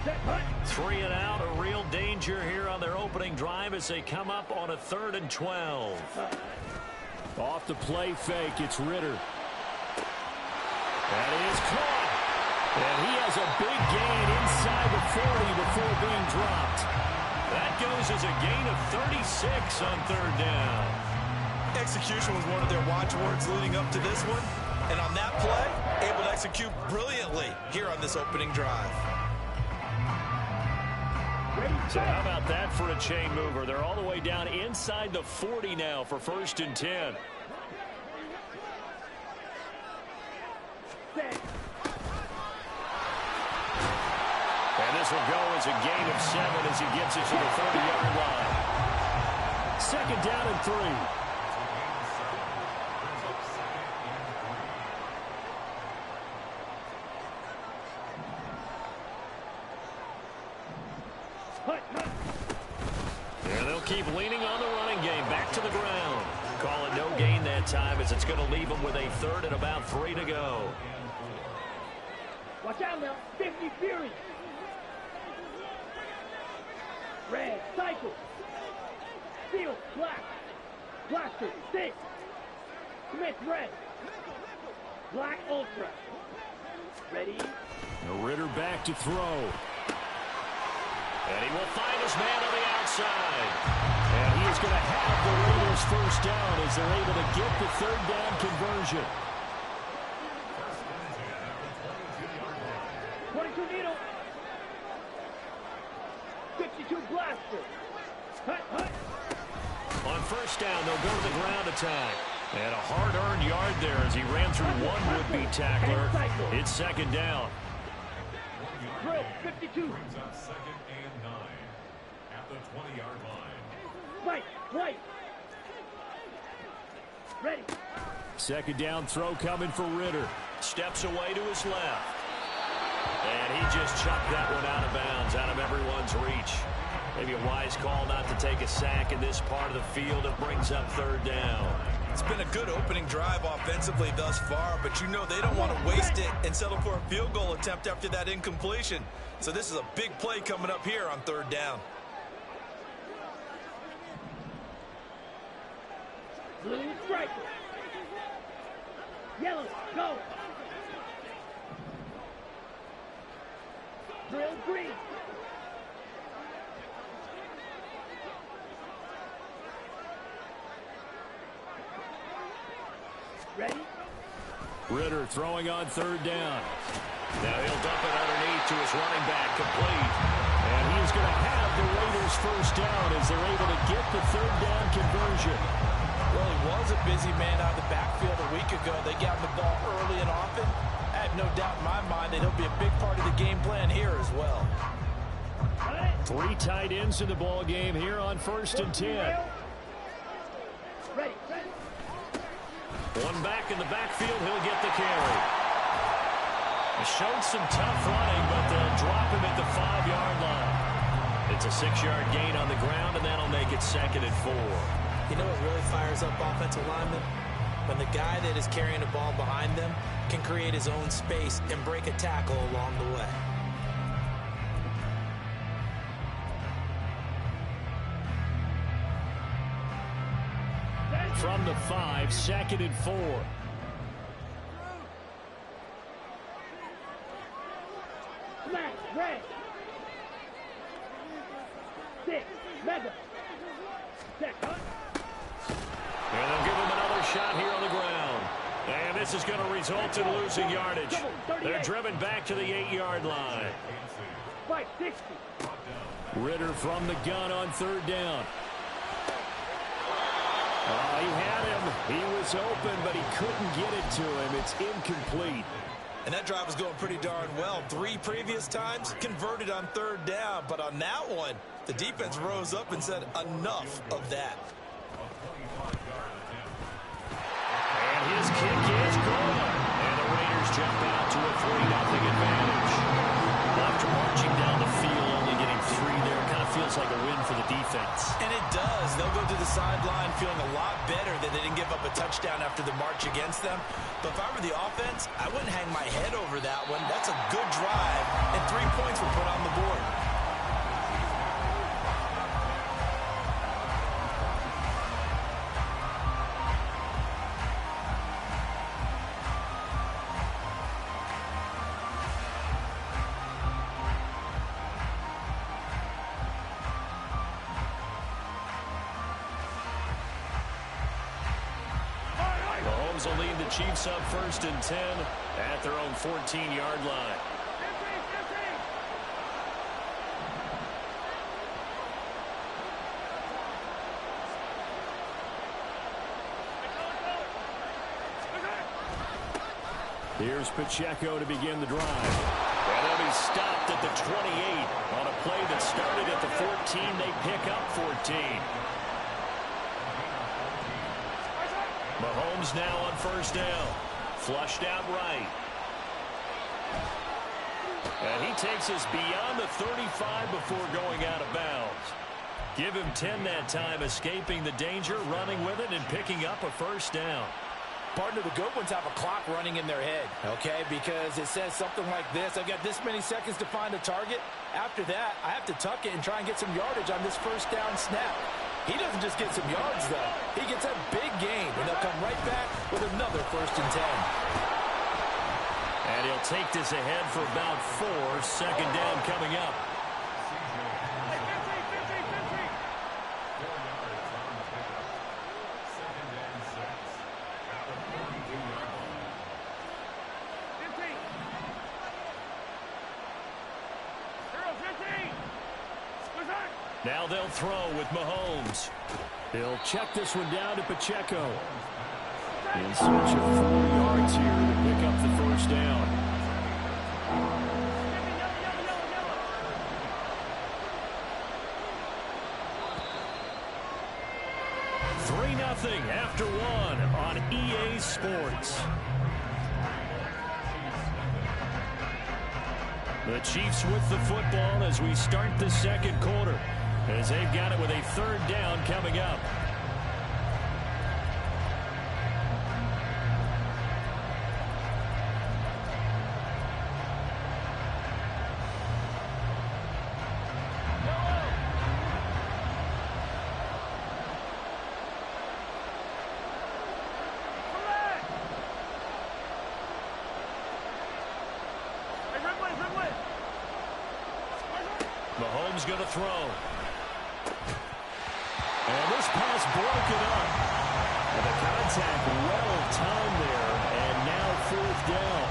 3 and out, a real danger here on their opening drive as they come up on a 3rd and 12. Off the play fake, it's Ritter. That is caught. And he has a big gain inside the 40 before being dropped. That goes as a gain of 36 on 3rd down. Execution was one of their watchwords leading up to this one. And on that play, able to execute brilliantly here on this opening drive. So how about that for a chain mover? They're all the way down inside the 40 now for 1st and 10. And this will go as a gain of 7 as he gets it to the 30-yard line. 2nd down and 3. And they'll keep leaning on the running game. Back to the ground. Call it no gain that time as it's going to leave them with a 3rd and about 3 to go. Watch out now. 50 Fury. Red, cycle. Steel, black. Blaster, 6. Smith, red. Black, ultra. Ready? Ritter back to throw. And he will find his man on the outside. And he is going to have the Raiders 1st down as they're able to get the 3rd down conversion. 22 needle. 52 blaster. Hut, hut. On 1st down, they'll go to the ground attack. And a hard-earned yard there as he ran through one would-be tackler. It's 2nd down. Drill, 52. Brings up 2nd and 9 at the 20-yard line. White, white. Ready. 2nd down throw coming for Ritter. Steps away to his left. And he just chucked that one out of bounds, out of everyone's reach. Maybe a wise call not to take a sack in this part of the field. It brings up 3rd down. It's been a good opening drive offensively thus far, but you know they don't want to waste it and settle for a field goal attempt after that incompletion. So this is a big play coming up here on 3rd down. Blue striker. Yellow, go. Drill, green. Ready? Ritter throwing on 3rd down. Now he'll dump it underneath to his running back, complete. And he's going to have the Raiders 1st down as they're able to get the 3rd down conversion. Well, he was a busy man out of the backfield a week ago. They got him the ball early and often. I have no doubt in my mind that he'll be a big part of the game plan here as well. 3 tight ends in the ball game here on 1st and 10. Ready, ready. One back in the backfield, he'll get the carry. He showed some tough running, but they'll drop him at the 5-yard line. It's a 6-yard gain on the ground, and that'll make it 2nd and 4. You know what really fires up offensive linemen? When the guy that is carrying the ball behind them can create his own space and break a tackle along the way. From the 5, 2nd and 4. Smash, red. 6, mega. Check, huh? And they'll give him another shot here on the ground. And this is going to result in losing yardage. They're driven back to the 8-yard line. 560. Ritter from the gun on 3rd down. He had him. He was open, but he couldn't get it to him. It's incomplete. And that drive was going pretty darn well. 3 previous times converted on 3rd down. But on that one, the defense rose up and said enough of that. And his kick is good. And the Raiders jump out to a 3-0 advantage. After marching down the field, only getting 3 there, kind of feels like a win for the defense. defense. And it does. They'll go to the sideline feeling a lot better that they didn't give up a touchdown after the march against them. But if I were the offense, I wouldn't hang my head over that one. That's a good drive, and 3 points were put on the board. Mahomes will lead the Chiefs up 1st and 10 at their own 14-yard line. Here's Pacheco to begin the drive. And he'll be stopped at the 28 on a play that started at the 14. They pick up 14. Mahomes now on 1st down. Flushed out right. And he takes us beyond the 35 before going out of bounds. Give him 10 that time, escaping the danger, running with it, and picking up a 1st down. Partner, the good ones have a clock running in their head, okay? Because it says something like this. I've got this many seconds to find a target. After that, I have to tuck it and try and get some yardage on this 1st down snap. He doesn't just get some yards, though. He gets a big gain, and they'll come right back with another 1st and 10. And he'll take this ahead for about 4. 2nd down coming up. Now they'll throw with Mahomes. They'll check this one down to Pacheco. In search of 4 yards here to pick up the 1st down. 3-0 after 1 on EA Sports. The Chiefs with the football as we start the 2nd quarter, as they've got it with a 3rd down coming up. Mahomes going to throw. And this pass broken up. And the contact well timed there, and now 4th down.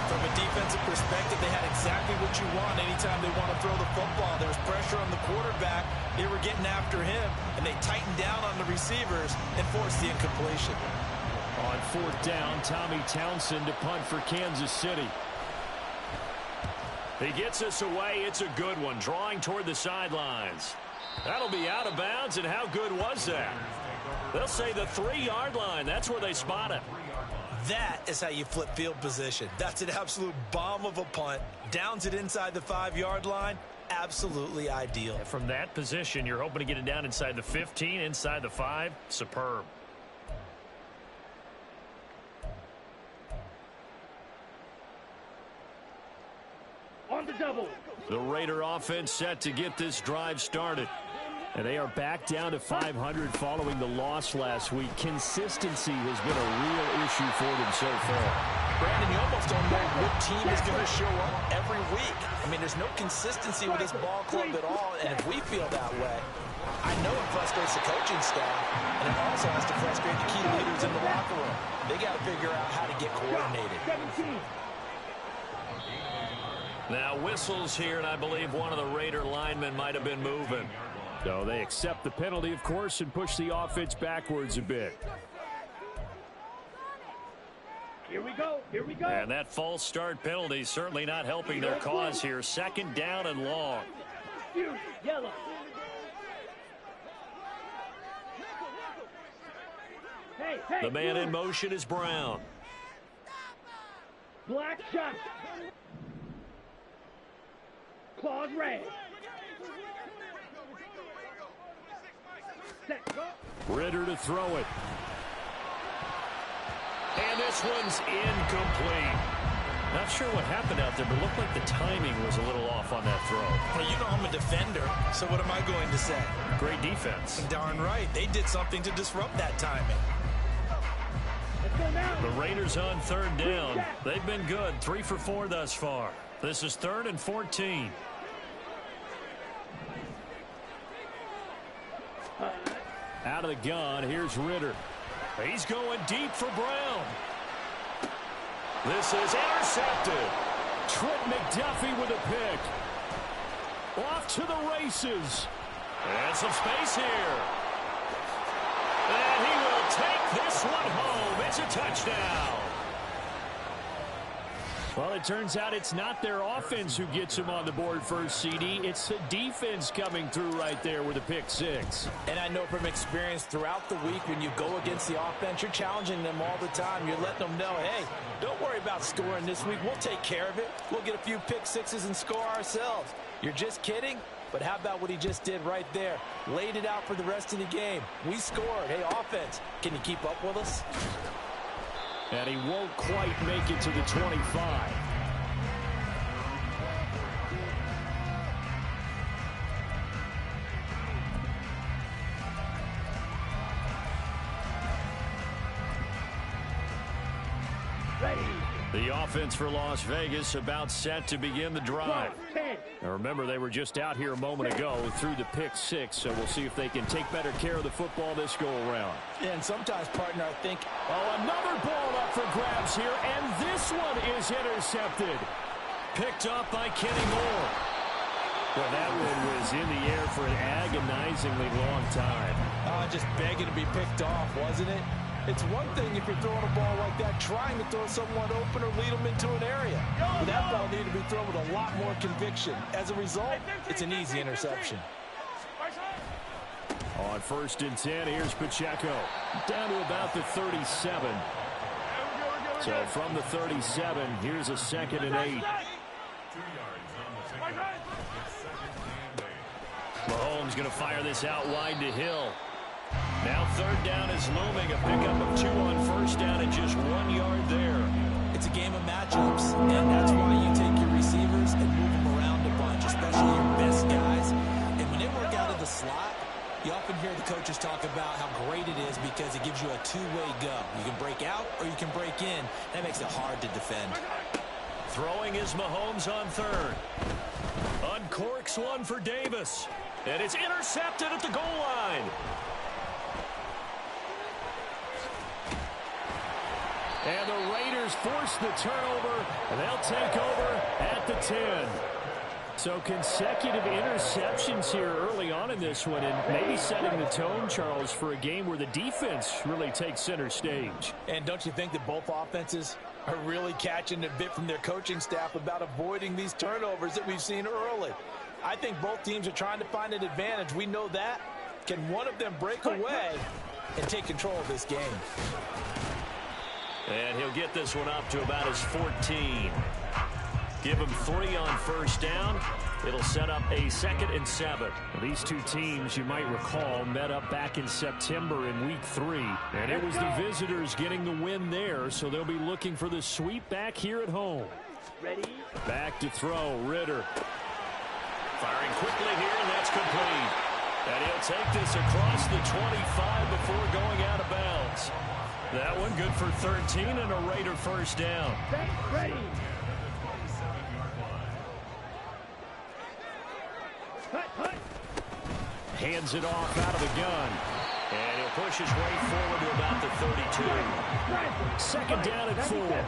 From a defensive perspective, they had exactly what you want anytime they want to throw the football. There was pressure on the quarterback. They were getting after him, and they tightened down on the receivers and forced the incompletion. On 4th down, Tommy Townsend to punt for Kansas City. He gets us away. It's a good one, drawing toward the sidelines. That'll be out of bounds, and how good was that? They'll say the 3-yard line. That's where they spot it. That is how you flip field position. That's an absolute bomb of a punt. Downs it inside the 5-yard line. Absolutely ideal. From that position, you're hoping to get it down inside the 15, inside the 5. Superb. On the double. The Raider offense set to get this drive started. And they are back down to 500 following the loss last week. Consistency has been a real issue for them so far. Brandon, you almost don't know what team is going to show up every week. I mean, there's no consistency with this ball club at all, and if we feel that way, I know it frustrates the coaching staff, and it also has to frustrate the key leaders in the locker room. They got to figure out how to get coordinated. 17. Now whistles here, and I believe one of the Raider linemen might have been moving. So they accept the penalty, of course, and push the offense backwards a bit. Here we go. Here we go. And that false start penalty certainly not helping their cause here. 2nd down and long. Yellow. Hey, The man in motion is Brown. Black shot. Claws red. set, go. Ritter to throw it. And this one's incomplete. Not sure what happened out there, but it looked like the timing was a little off on that throw. Well, you know I'm a defender, so what am I going to say? Great defense. Darn right. They did something to disrupt that timing. Let's go now. The Raiders on third down. They've been good. 3 for 4 thus far. This is 3rd and 14. Out of the gun, here's Ritter. He's going deep for Brown. This is intercepted. Trent McDuffie with a pick. Off to the races. And some space here. And he will take this one home. It's a touchdown. Well, it turns out it's not their offense who gets them on the board first, CD. It's the defense coming through right there with a pick 6. And I know from experience throughout the week when you go against the offense, you're challenging them all the time. You're letting them know, hey, don't worry about scoring this week. We'll take care of it. We'll get a few pick 6s and score ourselves. You're just kidding? But how about what he just did right there? Laid it out for the rest of the game. We scored. Hey, offense, can you keep up with us? And he won't quite make it to the 25. Ready. The offense for Las Vegas about set to begin the drive. 10. Now remember, they were just out here a moment ago through the pick 6, so we'll see if they can take better care of the football this go-around. And sometimes, partner, I think, Oh, another ball up for grabs here, and this one is intercepted. Picked up by Kenny Moore. Well, that one was in the air for an agonizingly long time. just begging to be picked off, wasn't it? It's one thing if you're throwing a ball like that, trying to throw someone open or lead them into an area. But that ball needed to be thrown with a lot more conviction. As a result, it's an easy interception. On 1st and 10, here's Pacheco. Down to about the 37. So from the 37, here's a 2nd and 8. 2 yards on the ticket. It's 2nd and 8. Mahomes going to fire this out wide to Hill. Now 3rd down is looming. A pickup of 2 on 1st down and just 1 yard there. It's a game of matchups, and that's why you take your receivers and move them around a bunch, especially your best guys. And when they work out of the slot, you often hear the coaches talk about how great it is because it gives you a two-way go. You can break out or you can break in. That makes it hard to defend. Throwing is Mahomes on 3rd. Uncorks one for Davis. And it's intercepted at the goal line. And the Raiders force the turnover, and they'll take over at the 10. So consecutive interceptions here early on in this one, and maybe setting the tone, Charles, for a game where the defense really takes center stage. And don't you think that both offenses are really catching a bit from their coaching staff about avoiding these turnovers that we've seen early? I think both teams are trying to find an advantage. We know that. Can one of them break away and take control of this game? And he'll get this one up to about his 14. Give him 3 on 1st down. It'll set up a 2nd and 7. These two teams, you might recall, met up back in September in Week 3. And it was the visitors getting the win there, so they'll be looking for the sweep back here at home. Ready? Back to throw, Ritter. Firing quickly here, and that's complete. And he'll take this across the 25 before going out of bounds. That one good for 13 and a Raider 1st down. Ready? Hut. Hands it off out of the gun. And he'll push his way forward to about the 32. 2nd down at 4.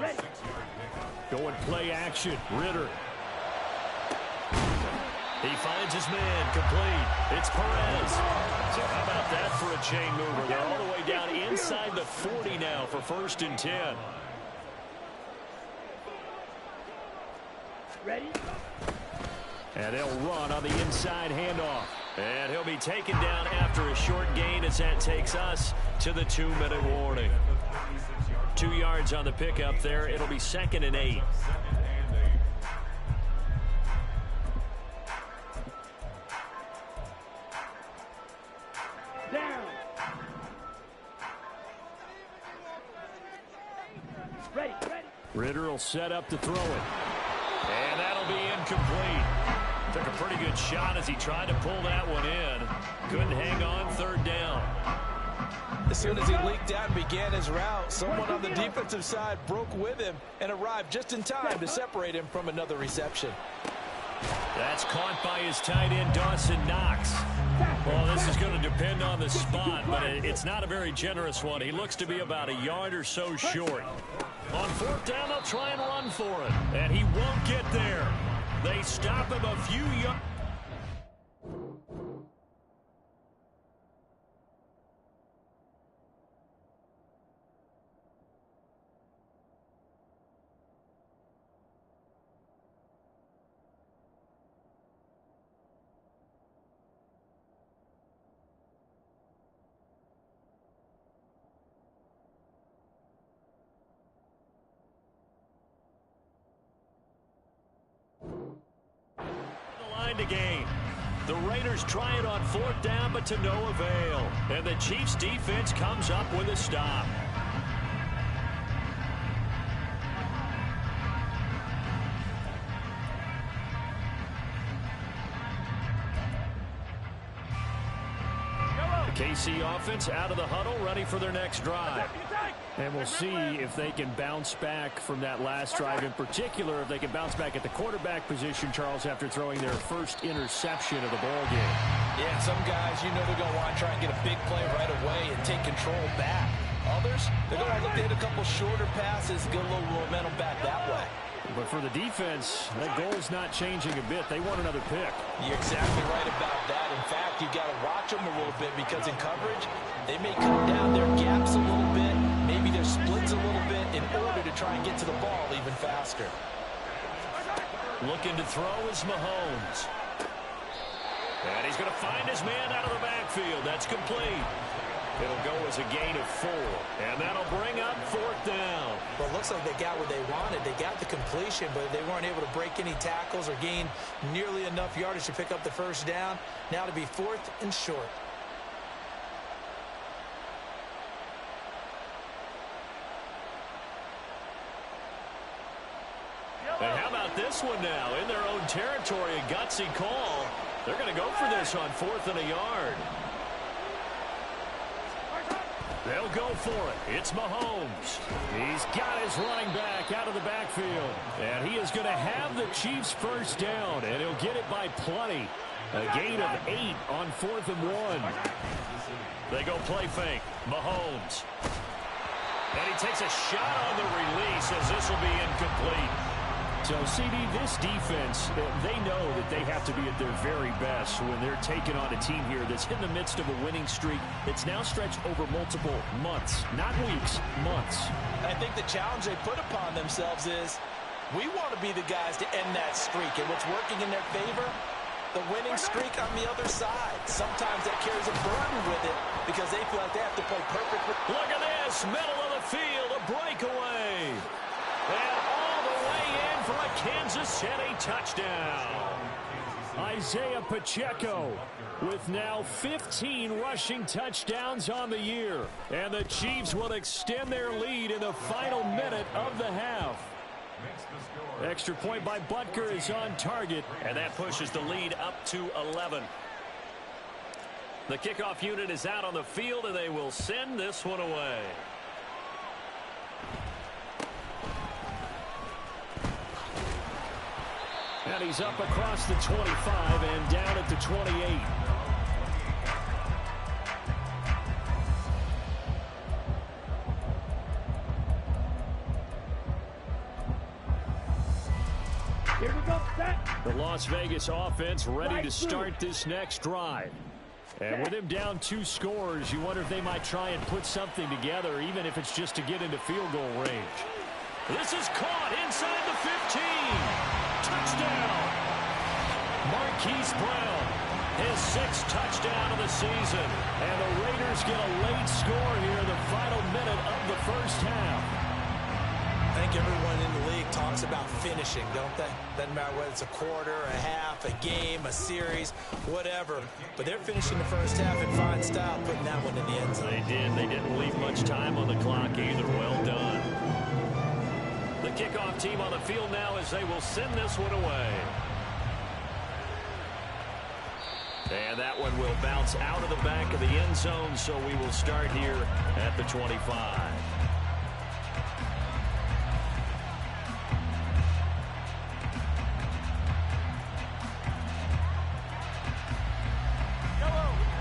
Ready? Going play action, Ritter. He finds his man, complete. It's Perez. So how about that for a chain mover? They're all the way down inside the 40 now for 1st and 10. Ready? And they'll run on the inside handoff. And he'll be taken down after a short gain as that takes us to the 2-minute warning. 2 yards on the pickup there. It'll be 2nd and 8. Ritter will set up to throw it. And that'll be incomplete. Took a pretty good shot as he tried to pull that one in. Couldn't hang on, third down. As soon as he leaked out and began his route, someone on the defensive side broke with him and arrived just in time to separate him from another reception. That's caught by his tight end, Dawson Knox. Well, this is going to depend on the spot, but it's not a very generous one. He looks to be about a yard or so short. On fourth down, they'll try and run for it, and he won't get there. They stop him a few yards. To gain. The Raiders try it on fourth down, but to no avail. And the Chiefs defense comes up with a stop. The KC offense out of the huddle, ready for their next drive. And we'll see if they can bounce back from that last drive, in particular if they can bounce back at the quarterback position, Charles, after throwing their first interception of the ball game. Yeah, some guys, you know they're going to want to try and get a big play right away and take control back. Others, they're going to look to hit a couple shorter passes, get a little momentum back that way. But for the defense, that goal's not changing a bit. They want another pick. You're exactly right about that. In fact, you've got to watch them a little bit because in coverage, they may cut down their gaps a little bit, maybe their splits a little bit in order to try and get to the ball even faster. Looking to throw is Mahomes. And he's going to find his man out of the backfield. That's complete. It'll go as a gain of 4. And that'll bring up fourth down. Well, it looks like they got what they wanted. They got the completion, but they weren't able to break any tackles or gain nearly enough yardage to pick up the first down. Now to be fourth and short. And how about this one now? In their own territory, a gutsy call. They're going to go for this on fourth and a yard. They'll go for it. It's Mahomes. He's got his running back out of the backfield. And he is going to have the Chiefs first down, and he'll get it by plenty. A gain of 8 on fourth and 1. They go play fake. Mahomes. And he takes a shot on the release as this will be incomplete. So, CD, this defense, they know that they have to be at their very best when they're taking on a team here that's in the midst of a winning streak that's now stretched over multiple months, not weeks, months. I think the challenge they put upon themselves is we want to be the guys to end that streak. And what's working in their favor? The winning streak on the other side. Sometimes that carries a burden with it because they feel like they have to play perfect. Look at this. Middle of the field. A breakaway. And all the way in for a Kansas City touchdown. Isaiah Pacheco with now 15 rushing touchdowns on the year. And the Chiefs will extend their lead in the final minute of the half. Extra point by Butker is on target. And that pushes the lead up to 11. The kickoff unit is out on the field, and they will send this one away. And he's up across the 25 and down at the 28. Here we go, set. The Las Vegas offense ready to start this next drive. And with him down 2 scores, you wonder if they might try and put something together, even if it's just to get into field goal range. This is caught inside the 15. Touchdown. Marquise Brown, his 6th touchdown of the season. And the Raiders get a late score here in the final minute of the first half. I think everyone in the league talks about finishing, don't they? Doesn't matter whether it's a quarter, a half, a game, a series, whatever. But they're finishing the first half in fine style, putting that one in the end zone. They did. They didn't leave much time on the clock either. Well done. The kickoff team on the field now as they will send this one away. And that one will bounce out of the back of the end zone, so we will start here at the 25.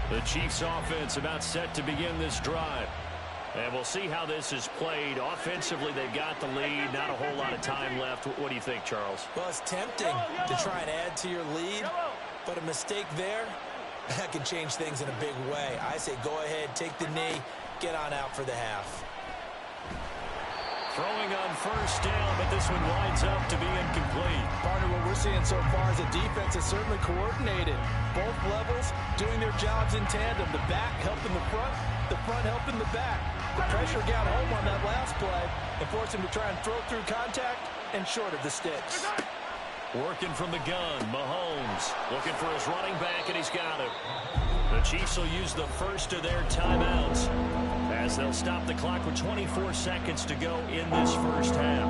The Chiefs offense about set to begin this drive. And we'll see how this is played. Offensively, they've got the lead. Not a whole lot of time left. What do you think, Charles? Well, it's tempting to try and add to your lead, but a mistake there, that can change things in a big way. I say go ahead, take the knee, get on out for the half. Throwing on first down, but this one winds up to be incomplete. Partner, what we're seeing so far is the defense is certainly coordinated. Both levels doing their jobs in tandem. The back helping the front helping the back. The pressure got home on that last play and forced him to try and throw through contact and short of the sticks. Working from the gun, Mahomes looking for his running back, and he's got it. The Chiefs will use the first of their timeouts as they'll stop the clock with 24 seconds to go in this first half.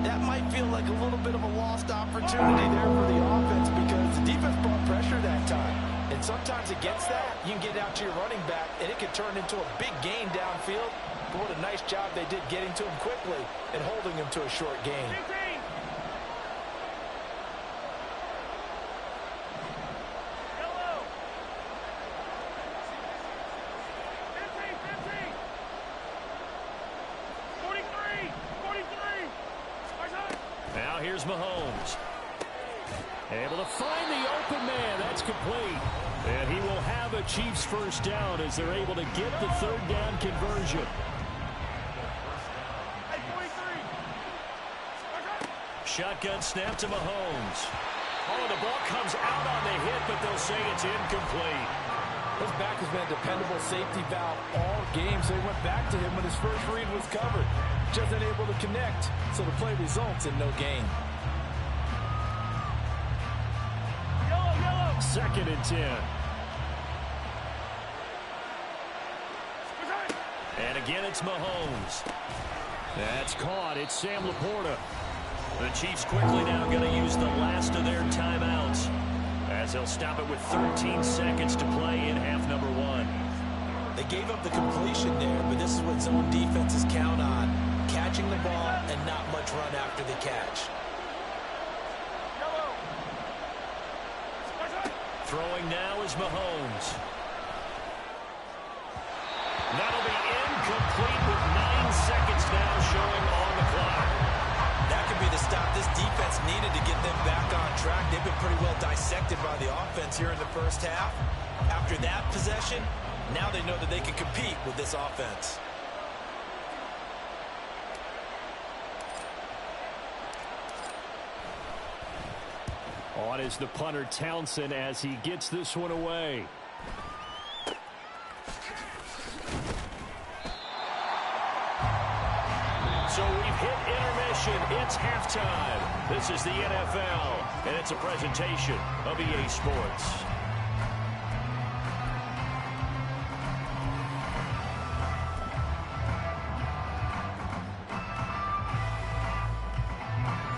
That might feel like a little bit of a lost opportunity there for the offense because the defense brought pressure that time. And sometimes against that, you can get out to your running back, and it can turn into a big gain downfield. But what a nice job they did getting to him quickly and holding him to a short gain. Now here's Mahomes. Able to find the open man. That's complete. And he will have a Chiefs first down as they're able to get the third down conversion. Shotgun snap to Mahomes. Oh, the ball comes out on the hit, but they'll say it's incomplete. His back has been a dependable safety valve all game, so he went back to him when his first read was covered. Just unable to connect, so the play results in no gain. Second and 10. And again, it's Mahomes. That's caught. It's Sam Laporta. The Chiefs quickly now going to use the last of their timeouts as they'll stop it with 13 seconds to play in half number one. They gave up the completion there, but this is what zone defenses count on. Catching the ball and not much run after the catch. Throwing now is Mahomes. That'll be incomplete with 9 seconds now showing on the clock. That could be the stop this defense needed to get them back on track. They've been pretty well dissected by the offense here in the first half. After that possession, now they know that they can compete with this offense. On is the punter Townsend as he gets this one away. So we've hit intermission. It's halftime. This is the NFL, and it's a presentation of EA Sports.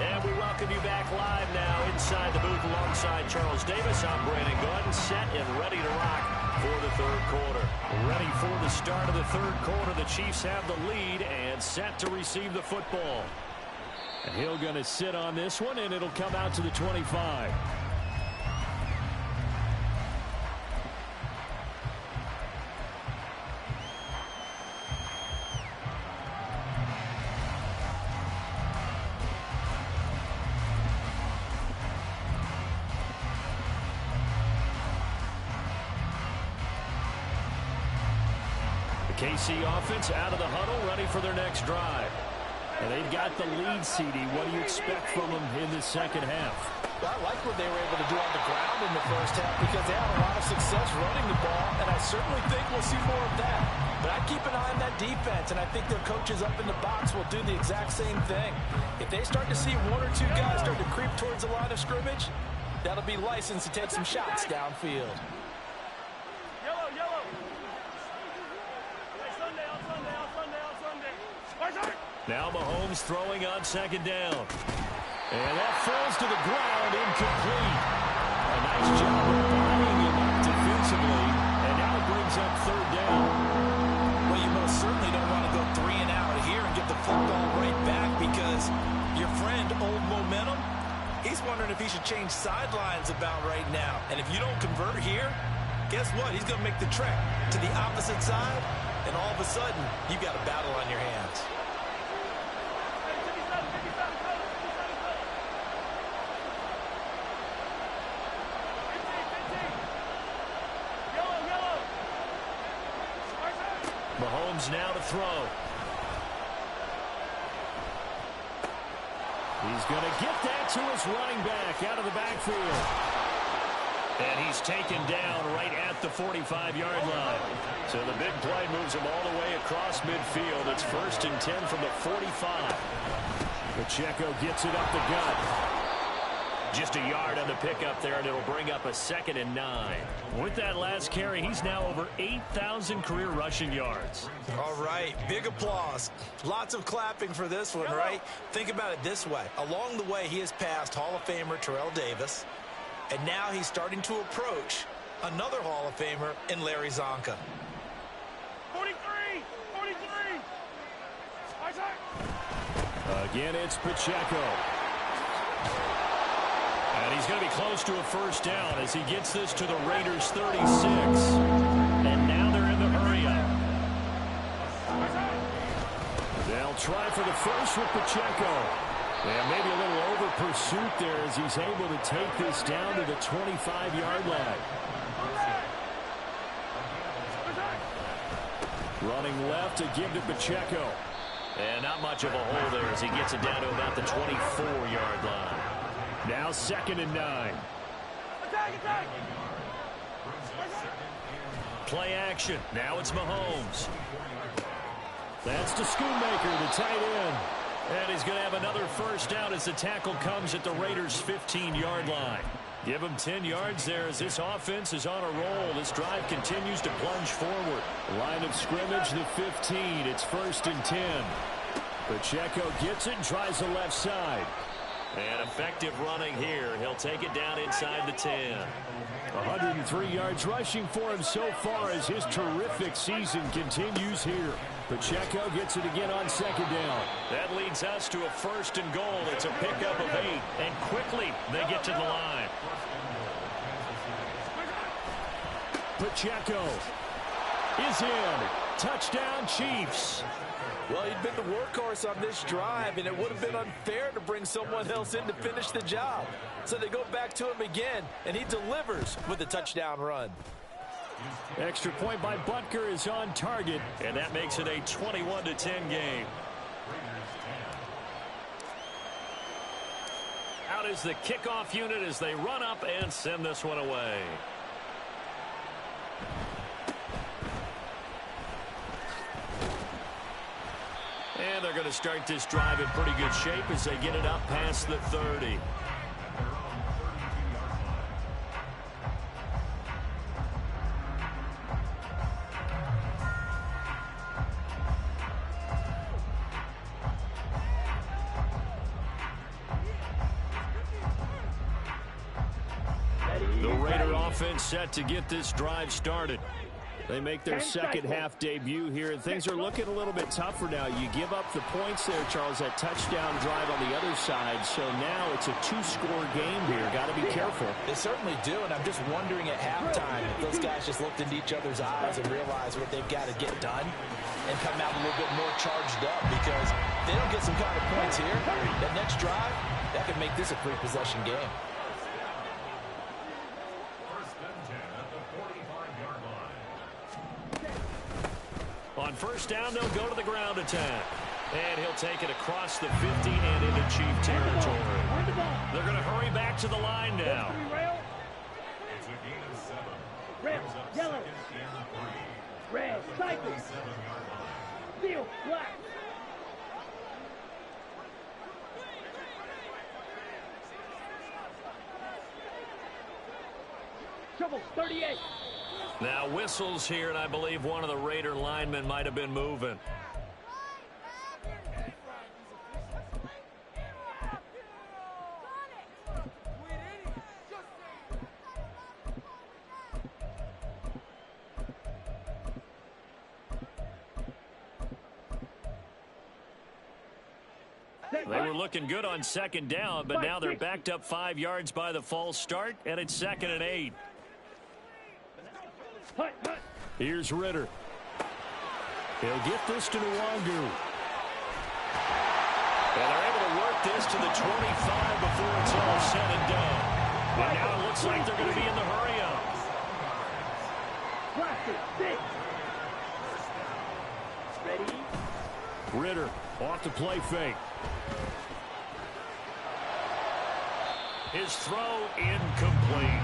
And we welcome you back live now inside the booth alongside Charles Davis. I'm Brandon Gordon, set and ready to rock for the third quarter. Ready for the start of the third quarter. The Chiefs have the lead and set to receive the football. And Hill going to sit on this one, and it'll come out to the 25. KC offense out of the huddle, ready for their next drive. And they've got the lead, CD. What do you expect from them in the second half? Well, I like what they were able to do on the ground in the first half because they had a lot of success running the ball, and I certainly think we'll see more of that. But I keep an eye on that defense, and I think their coaches up in the box will do the exact same thing. If they start to see one or two guys start to creep towards the line of scrimmage, that'll be licensed to take some shots downfield. Now Mahomes throwing on second down. And that falls to the ground, incomplete. A nice job of bodying him up defensively, and now it brings up third down. Well, you most certainly don't want to go 3 and out here and get the football right back because your friend, Old Momentum, he's wondering if he should change sidelines about right now. And if you don't convert here, guess what? He's going to make the trek to the opposite side, and all of a sudden, you've got a battle on your hands. Mahomes now to throw. He's going to get that to his running back out of the backfield. And he's taken down right at the 45-yard line. So the big play moves him all the way across midfield. It's 1st and 10 from the 45. Pacheco gets it up the gut. Just a yard on the pickup there, and it'll bring up a 2nd and 9. With that last carry, he's now over 8,000 career rushing yards. All right, big applause. Lots of clapping for this one, right? Think about it this way. Along the way, he has passed Hall of Famer Terrell Davis, and now he's starting to approach another Hall of Famer in Larry Zonka. 43! 43! Again, it's Pacheco. And he's going to be close to a first down as he gets this to the Raiders' 36. And now they're in the hurry-up. They'll try for the first with Pacheco. And maybe a little over-pursuit there as he's able to take this down to the 25-yard line. Running left to give to Pacheco. And not much of a hole there as he gets it down to about the 24-yard line. Now 2nd and 9. Play action. Now it's Mahomes. That's to Schoonmaker, the tight end. And he's going to have another first down as the tackle comes at the Raiders' 15-yard line. Give him 10 yards there as this offense is on a roll. This drive continues to plunge forward. Line of scrimmage, the 15. It's 1st and 10. Pacheco gets it and tries the left side. And effective running here. He'll take it down inside the 10. 103 yards rushing for him so far as his terrific season continues here. Pacheco gets it again on 2nd down. That leads us to a 1st and goal. It's a pickup of 8. And quickly they get to the line. Pacheco is in. Touchdown, Chiefs. Well, he'd been the workhorse on this drive, and it would have been unfair to bring someone else in to finish the job. So they go back to him again, and he delivers with a touchdown run. Extra point by Butker is on target. And that makes it a 21-10 game. Out is the kickoff unit as they run up and send this one away. And they're going to start this drive in pretty good shape as they get it up past the 30. The Raider offense set to get this drive started. They make their second half debut here, and things are looking a little bit tougher now. You give up the points there, Charles, that touchdown drive on the other side. So now it's a 2-score game here. Got to be careful. They certainly do, and I'm just wondering at halftime if those guys just looked into each other's eyes and realized what they've got to get done and come out a little bit more charged up, because if they don't get some kind of points here, that next drive, that could make this a 3-possession game. On first down, they'll go to the ground attack. And he'll take it across the 50 and into Chief territory. They're going to hurry back to the line now. It's a gain of 7. Red, yellow, red, cycle, steel, black. Trouble, 38. Now whistles here, and I believe one of the Raider linemen might have been moving. They were looking good on second down, but now they're backed up 5 yards by the false start, and it's 2nd and 8. Here's Ritter. He'll get this to Nwangu. And they're able to work this to the 25 before it's all said and done. And now it looks like they're going to be in the hurry-up. Ready? Ritter off the play fake. His throw incomplete.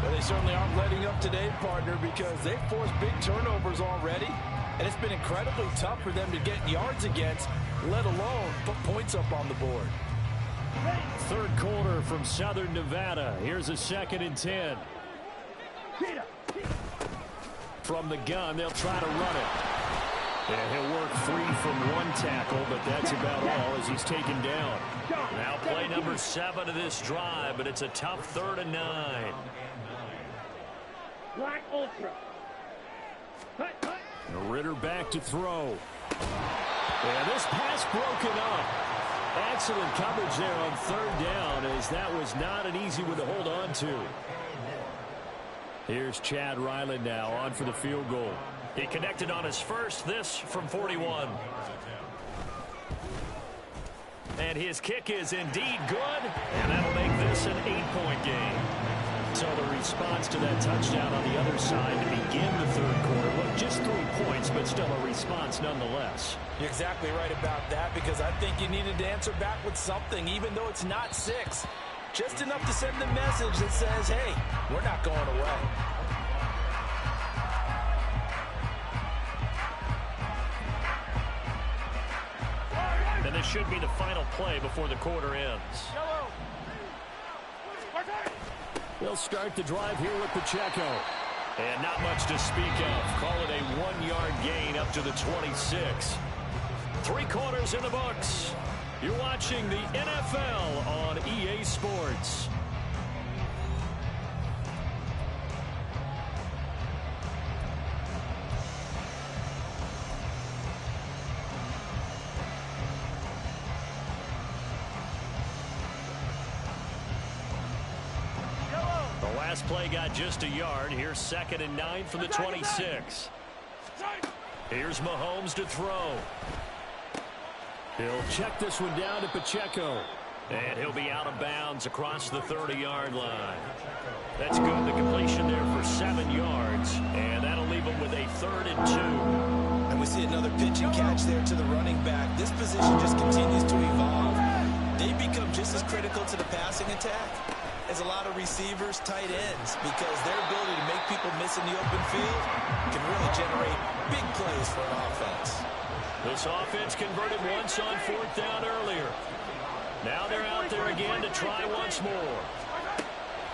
Well, they certainly aren't letting up today, partner, because they've forced big turnovers already. And it's been incredibly tough for them to get yards against, let alone put points up on the board. Third quarter from Southern Nevada. Here's a 2nd and 10. From the gun, they'll try to run it. Yeah, he'll work free from one tackle, but that's about all as he's taken down. Now play number 7 of this drive, but it's a tough 3rd and 9. Black Ultra. Ritter back to throw. Yeah, this pass broken up. Excellent coverage there on 3rd down, as that was not an easy one to hold on to. Here's Chad Ryland now on for the field goal. He connected on his first, this from 41. And his kick is indeed good, and that'll make this an 8-point game. So the response to that touchdown on the other side to begin the 3rd quarter. Look, just 3 points, but still a response nonetheless. You're exactly right about that, because I think you needed to answer back with something, even though it's not 6. Just enough to send the message that says, hey, we're not going away. And this should be the final play before the quarter ends. They'll start the drive here with Pacheco. And not much to speak of. Call it a 1-yard gain up to the 26. 3 quarters in the books. You're watching the NFL on EA Sports. The last play got just a yard. Here's 2nd and 9 from the 26. Here's Mahomes to throw. He'll check this one down to Pacheco. And he'll be out of bounds across the 30-yard line. That's good. The completion there for 7 yards. And that'll leave him with a 3rd and 2. And we see another pitch and catch there to the running back. This position just continues to evolve. They become just as critical to the passing attack as a lot of receivers, tight ends, because their ability to make people miss in the open field can really generate big plays for an offense. This offense converted once on 4th down earlier. Now they're out there again to try once more.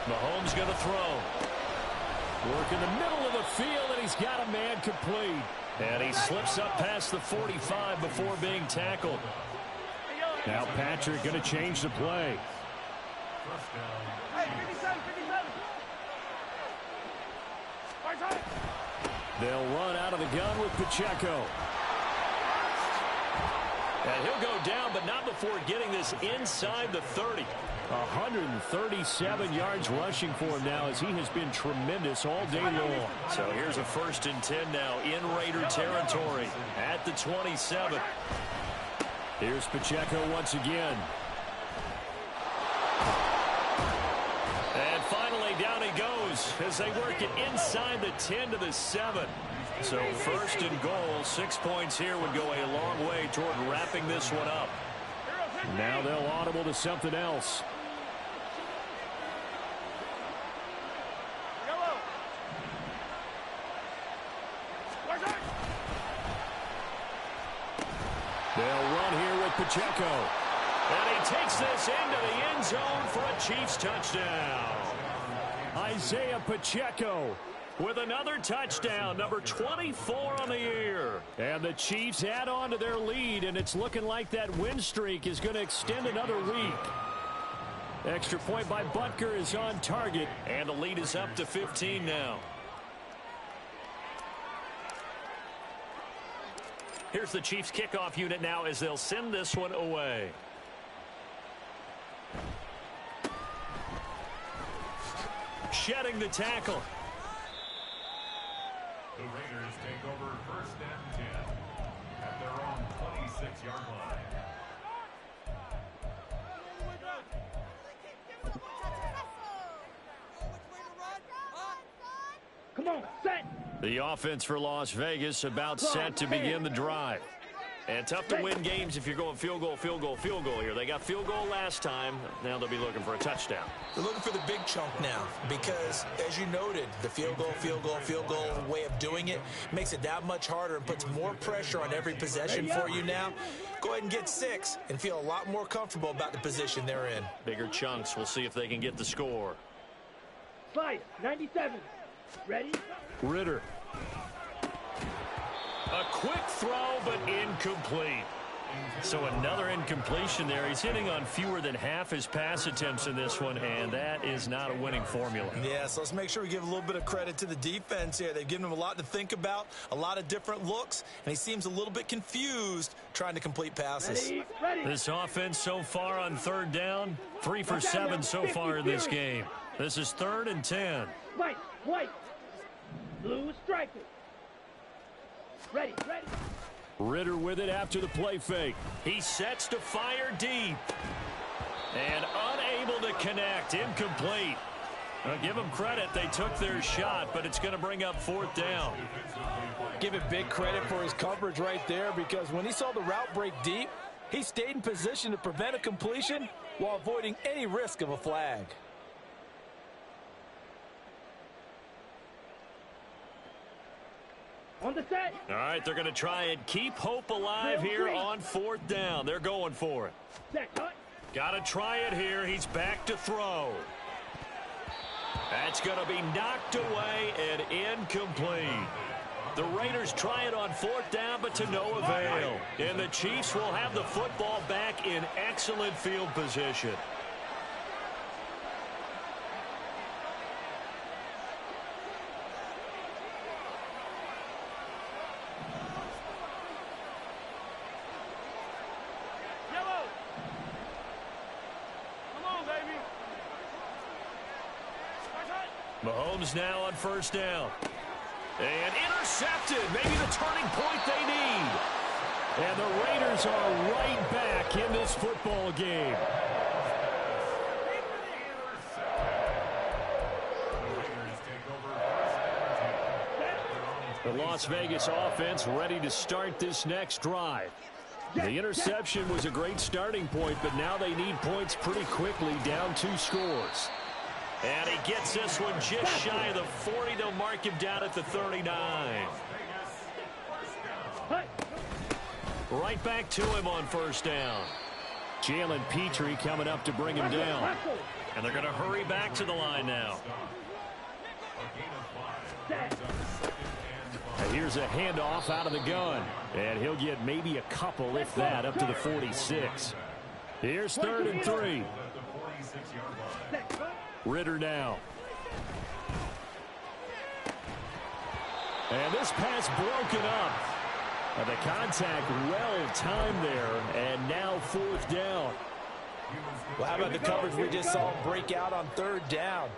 Mahomes going to throw. Work in the middle of the field, and he's got a man complete. And he slips up past the 45 before being tackled. Now Patrick going to change the play. They'll run out of the gun with Pacheco. And he'll go down, but not before getting this inside the 30. 137 yards rushing for him now, as he has been tremendous all day long. So here's a 1st and 10 now in Raider territory at the 27. Here's Pacheco once again. And finally down he goes as they work it inside the 10 to the 7. So 1st and goal, 6 points here would go a long way toward wrapping this one up. Now they'll audible to something else. They'll run here with Pacheco. And he takes this into the end zone for a Chiefs touchdown. Isaiah Pacheco with another touchdown, number 24 on the year. And the Chiefs add on to their lead, and it's looking like that win streak is going to extend another week. Extra point by Butker is on target. And the lead is up to 15 now. Here's the Chiefs kickoff unit now as they'll send this one away. Shedding the tackle. The Raiders take over 1st and 10 at their own 26-yard line. Come on, set. The offense for Las Vegas about set to begin the drive. And tough to win games if you're going field goal, field goal, field goal here. They got field goal last time. Now they'll be looking for a touchdown. They're looking for the big chunk now because, as you noted, the field goal way of doing it makes it that much harder and puts more pressure on every possession for you now. Go ahead and get 6 and feel a lot more comfortable about the position they're in. Bigger chunks. We'll see if they can get the score. Slide, 97. Ready? Ritter. A quick throw, but incomplete. So another incompletion there. He's hitting on fewer than half his pass attempts in this one, and that is not a winning formula. Yeah, so let's make sure we give a little bit of credit to the defense here. They've given him a lot to think about, a lot of different looks, and he seems a little bit confused trying to complete passes. Ready. This offense so far on 3rd down, 3 for 7 so far in this game. This is 3rd and 10. White. Blue striker. Ready. Ritter with it after the play fake. He sets to fire deep. And unable to connect. Incomplete. Now, give them credit. They took their shot, but it's going to bring up 4th down. Give it big credit for his coverage right there because when he saw the route break deep, he stayed in position to prevent a completion while avoiding any risk of a flag. On the set. All right, they're going to try and keep hope alive here on 4th down. They're going for it. Set, cut. Got to try it here. He's back to throw. That's going to be knocked away and incomplete. The Raiders try it on 4th down, but to no avail. And the Chiefs will have the football back in excellent field position. Mahomes now on 1st down. And intercepted. Maybe the turning point they need. And the Raiders are right back in this football game. The Las Vegas offense ready to start this next drive. The interception was a great starting point, but now they need points pretty quickly, down 2 scores. And he gets this one just shy of the 40. They'll mark him down at the 39. Right back to him on 1st down. Jalen Petrie coming up to bring him down. And they're going to hurry back to the line now. And here's a handoff out of the gun. And he'll get maybe a couple, if that, up to the 46. Here's 3rd and 3. Ritter now. And this pass broken up. And the contact well timed there. And now 4th down. Well, how about the coverage we just saw break out on 3rd down?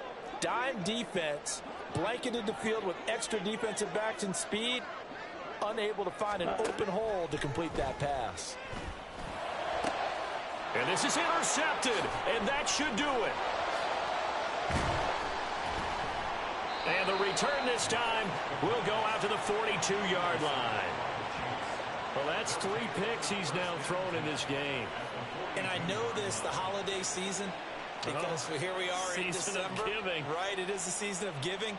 Dime defense, blanketed the field with extra defensive backs and speed, unable to find an open hole to complete that pass. And this is intercepted, and that should do it. And the return this time will go out to the 42-yard line. Well, that's 3 picks he's now thrown in this game. And I know this, the holiday season, because here we are in December. Season of giving. Right, it is the season of giving.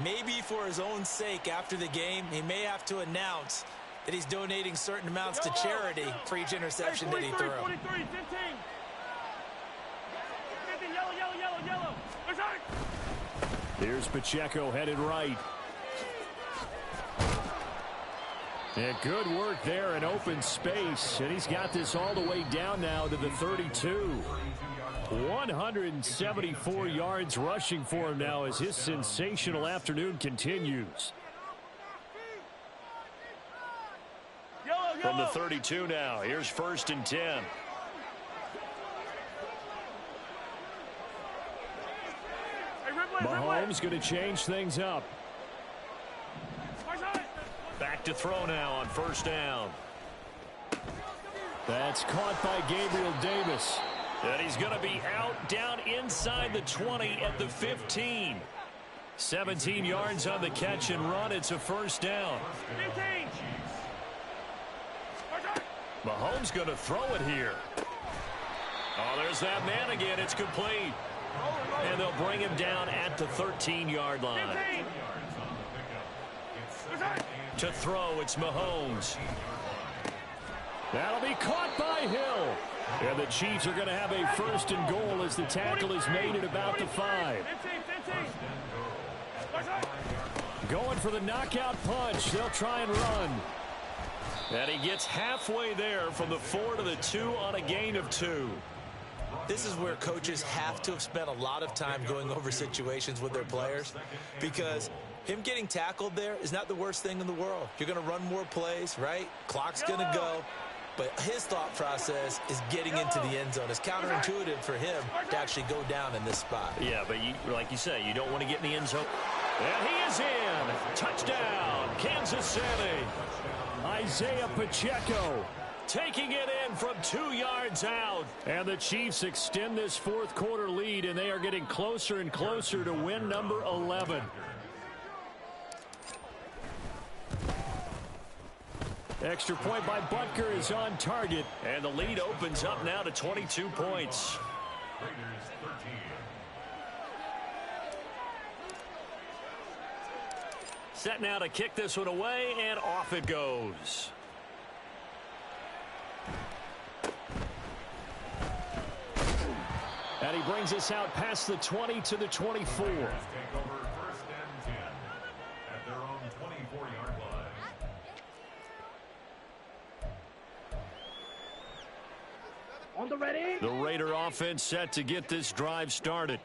Maybe for his own sake after the game, he may have to announce that he's donating certain amounts to charity for each interception that he threw. 43, 15. 15, yellow. Here's Pacheco headed right. And good work there in open space. And he's got this all the way down now to the 32. 174 yards rushing for him now as his sensational afternoon continues. From the 32 now, here's 1st and 10. Mahomes going to change things up. Back to throw now on first down. That's caught by Gabriel Davis. And he's going to be out down inside the 20 at the 15. 17 yards on the catch and run. It's a first down. 15. Mahomes going to throw it here. Oh, there's that man again. It's complete. And they'll bring him down at the 13-yard line. 15. To throw, it's Mahomes. That'll be caught by Hill. And the Chiefs are going to have a first and goal as the tackle is made at about the 5. 15. Going for the knockout punch. They'll try and run. And he gets halfway there from the 4 to the 2 on a gain of 2. This is where coaches have to have spent a lot of time going over situations with their players, because him getting tackled there is not the worst thing in the world. You're going to run more plays, right? Clock's going to go. But his thought process is getting into the end zone. It's counterintuitive for him to actually go down in this spot. Yeah, but like you say, you don't want to get in the end zone. And he is in. Touchdown, Kansas City. Isaiah Pacheco taking it in from 2 yards out. And the Chiefs extend this fourth quarter lead, and they are getting closer and closer to win number 11. Extra point by Butker is on target. And the lead opens up now to 22 points. Set now to kick this one away, and off it goes. And he brings us out past the 20 to the 24. Take over first and 10 at their own 24-yard line. On the ready. The Raider offense set to get this drive started.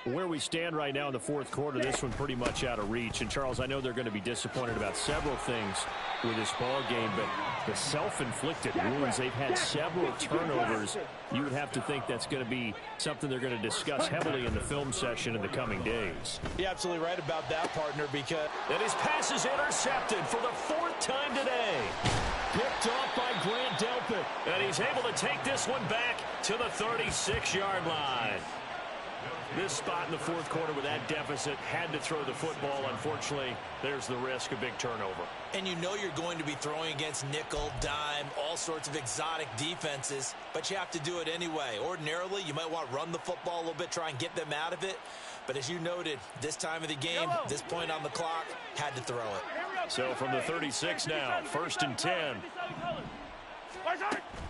Where we stand right now in the fourth quarter, this one pretty much out of reach. And, Charles, I know they're going to be disappointed about several things with this ball game, but the self-inflicted wounds, they've had several turnovers. You would have to think that's going to be something they're going to discuss heavily in the film session in the coming days. You're absolutely right about that, partner, because... And his pass is intercepted for the 4th time today. Picked off by Grant Delpit. And he's able to take this one back to the 36-yard line. This spot in the fourth quarter with that deficit, had to throw the football. Unfortunately, there's the risk of big turnover. And you know you're going to be throwing against nickel, dime, all sorts of exotic defenses, but you have to do it anyway. Ordinarily, you might want to run the football a little bit, try and get them out of it. But as you noted, this time of the game, this point on the clock, had to throw it. So from the 36 now, 1st and 10.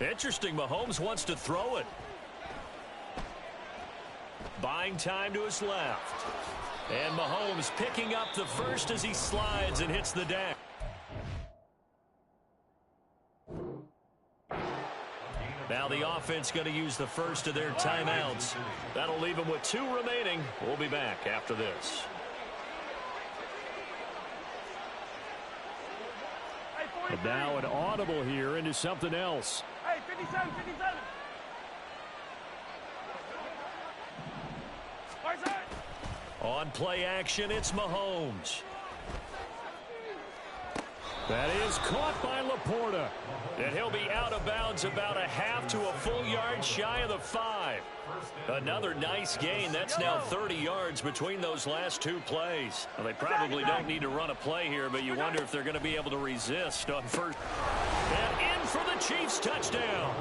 Interesting, Mahomes wants to throw it. Buying time to his left. And Mahomes picking up the first as he slides and hits the deck. Now the offense going to use the first of their timeouts. That'll leave them with 2 remaining. We'll be back after this. And now an audible here into something else. Hey, 57, 57. On play action, it's Mahomes. That is caught by Laporta. And he'll be out of bounds about a half to a full yard shy of the 5. Another nice gain. That's now 30 yards between those last 2 plays. Well, they probably don't need to run a play here, but you wonder if they're going to be able to resist on first. And in for the Chiefs touchdown.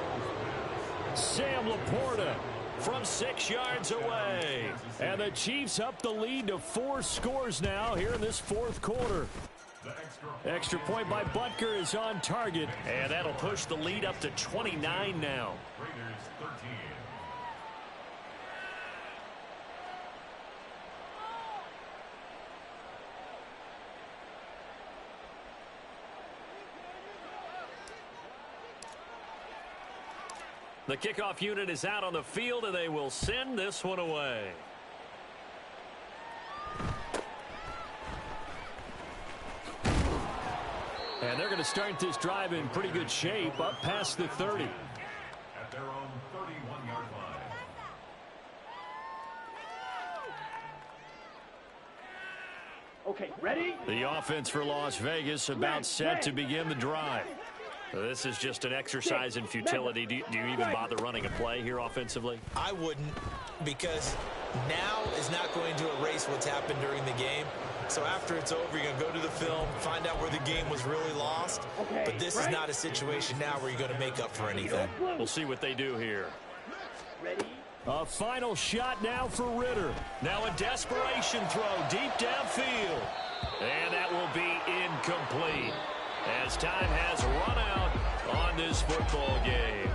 Sam Laporta from 6 yards away. And the Chiefs up the lead to 4 scores now here in this fourth quarter. Extra point by Butker is on target. And that'll push the lead up to 29 now. Raiders 13. The kickoff unit is out on the field, and they will send this one away. And they're going to start this drive in pretty good shape, up past the 30. At their own 31-yard line. Okay, ready? The offense for Las Vegas about set to begin the drive. This is just an exercise in futility. Do you even bother running a play here offensively? I wouldn't, because now is not going to erase what's happened during the game. So after it's over, you're going to go to the film, find out where the game was really lost. But this is not a situation now where you're going to make up for anything. We'll see what they do here. Ready? A final shot now for Ritter. Now a desperation throw deep downfield. And that will be incomplete as time has run out on this football game.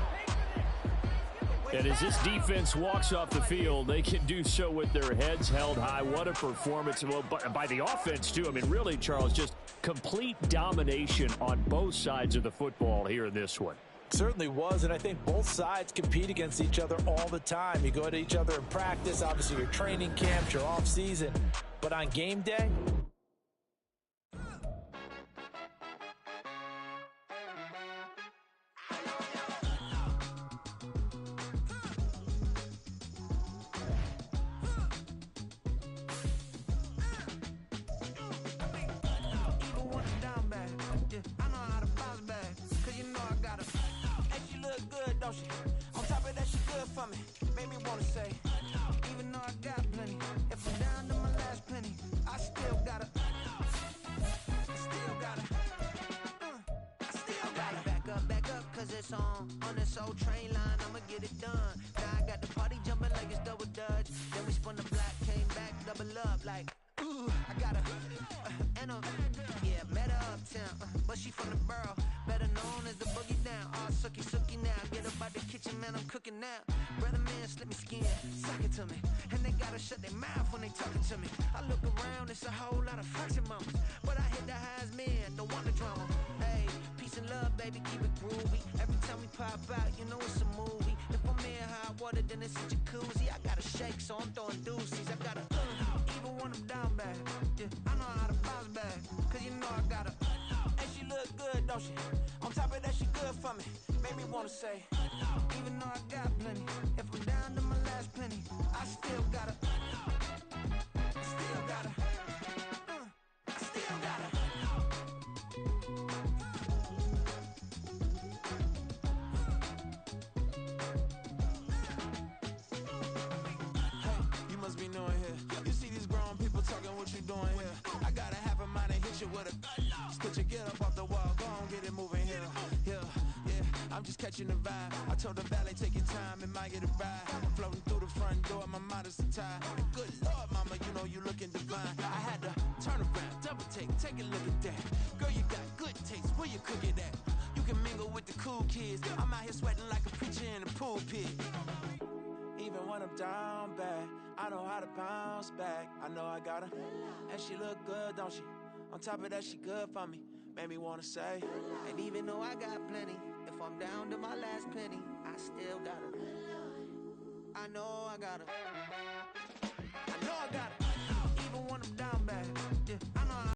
And as this defense walks off the field, they can do so with their heads held high. What a performance by the offense, too. I mean, really, Charles, just complete domination on both sides of the football here in this one. Certainly was, and I think both sides compete against each other all the time. You go to each other in practice, obviously your training camps, your off season, but on game day, on top of that, she good for me. Made me wanna say, even though I got plenty, if I'm down to my last penny, I still gotta back up, cause it's on this old train line, I'ma get it done. Now I got the party jumping like it's double dutch. Then we spun the block, came back, double up like, ooh, I got met her uptown, but she from the borough, better known as the boogie down. All sookie now, get up out the kitchen, man, I'm cooking now. Brother man, slip me skin, suck it to me, and they gotta shut their mouth when they talking to me. I look around, it's a whole lot of flexing mamas, but I hit the highs, man, don't want the drama. Hey, peace and love, baby, keep it groovy. Every time we pop out, you know it's a movie. If I'm in hot water, then it's a jacuzzi. I gotta shake, so I'm throwing deuces. I gotta even when I'm down bad, yeah, I know how to bounce back, cause you know I gotta. And she look good, don't she? On top of that, she good for me. Made me wanna say, even though I got plenty, if I'm down to my last penny, I still gotta. I'm just catching the vibe. I told the valet, take your time, it might get a ride. Floating through the front door, my mind is tied. Good Lord, mama, you know you looking divine. I had to turn around, double take a look at that. Girl, you got good taste, where you cook it at? You can mingle with the cool kids. I'm out here sweating like a preacher in a pulpit. Even when I'm down bad, I know how to bounce back. I know I gotta. And she look good, don't she? On top of that, she good for me. Made me wanna say, and even though I got plenty, if I'm down to my last penny, I still gotta. I know I gotta.